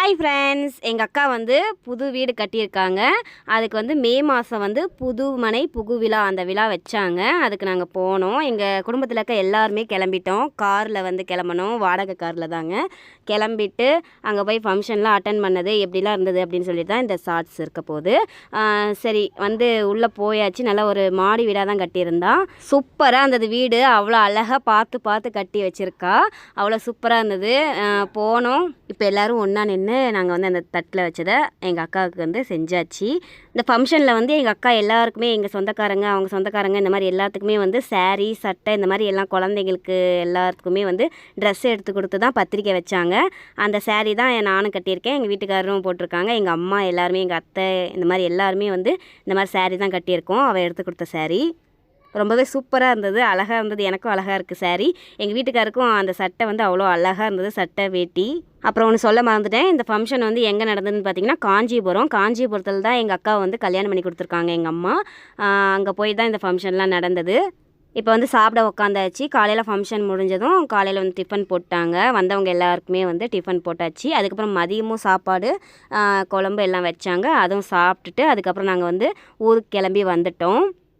Hi friends, எங்கள் அக்கா வந்து புது வீடு கட்டியிருக்காங்க. அதுக்கு வந்து மே மாதம் வந்து புது மனை புகு விழா அந்த விழா வச்சாங்க. அதுக்கு நாங்கள் போனோம். எங்கள் குடும்பத்தில் இருக்க எல்லாருமே கிளம்பிட்டோம். காரில் வந்து கிளம்பணும், வாடகை காரில் தாங்க கிளம்பிட்டு அங்கே போய் ஃபங்க்ஷன்லாம் அட்டன் பண்ணது எப்படிலாம் இருந்தது அப்படின்னு சொல்லிட்டு தான் இந்த ஷார்ட்ஸ் இருக்க போகுது. சரி வந்து உள்ளே போயாச்சு. நல்லா ஒரு மாடி வீடாக தான் கட்டியிருந்தான். சூப்பராக இருந்தது வீடு. அவ்வளோ அழகாக பார்த்து பார்த்து கட்டி வச்சுருக்கா. அவ்வளோ சூப்பராக இருந்தது. போனோம். இப்போ எல்லோரும் ஒன்றா நின்று நாங்கள் வந்து அந்த தட்டில் வச்சதை எங்கள் அக்காவுக்கு வந்து செஞ்சாச்சு. இந்த ஃபங்க்ஷனில் வந்து எங்கள் அக்கா எல்லாருக்குமே, எங்கள் சொந்தக்காரங்க, அவங்க சொந்தக்காரங்க, இந்த மாதிரி எல்லாத்துக்குமே வந்து சாரீ, சட்டை, இந்த மாதிரி எல்லாம் குழந்தைங்களுக்கு எல்லாத்துக்குமே வந்து ட்ரெஸ் எடுத்து கொடுத்து தான் பத்திரிக்கை வச்சாங்க. அந்த சாரீ தான் நானும் கட்டியிருக்கேன். எங்கள் வீட்டுக்காரரும் போட்டிருக்காங்க. எங்கள் அம்மா எல்லாருமே, எங்கள் அத்தை, இந்த மாதிரி எல்லாருமே வந்து இந்த மாதிரி சாரீ தான் கட்டியிருக்கோம். அவள் எடுத்து கொடுத்த சாரீ ரொம்பவே சூப்பராக இருந்தது, அழகாக இருந்தது. எனக்கும் அழகாக இருக்குது சாரீ. எங்கள் வீட்டுக்காருக்கும் அந்த சட்டை வந்து அவ்வளோ அழகாக இருந்தது, சட்டை வேட்டி. அப்புறம் ஒன்று சொல்ல மறந்துட்டேன். இந்த ஃபங்க்ஷன் வந்து எங்கே நடந்ததுன்னு பார்த்தீங்கன்னா காஞ்சிபுரத்தில் தான் எங்கள் அக்காவை வந்து கல்யாணம் பண்ணி கொடுத்துருக்காங்க எங்கள் அம்மா. அங்கே போய் தான் இந்த ஃபங்க்ஷன்லாம் நடந்தது. இப்போ வந்து சாப்பிட உக்காந்தாச்சு. காலையில் ஃபங்க்ஷன் முடிஞ்சதும் காலையில் வந்து டிஃபன் போட்டாங்க. வந்தவங்க எல்லாருக்குமே வந்து டிஃபன் போட்டாச்சு. அதுக்கப்புறம் மதியமும் சாப்பாடு, குழம்பு எல்லாம் வச்சாங்க. அதுவும் சாப்பிட்டுட்டு அதுக்கப்புறம் நாங்கள் வந்து ஊருக்கு கிளம்பி வந்துட்டோம்.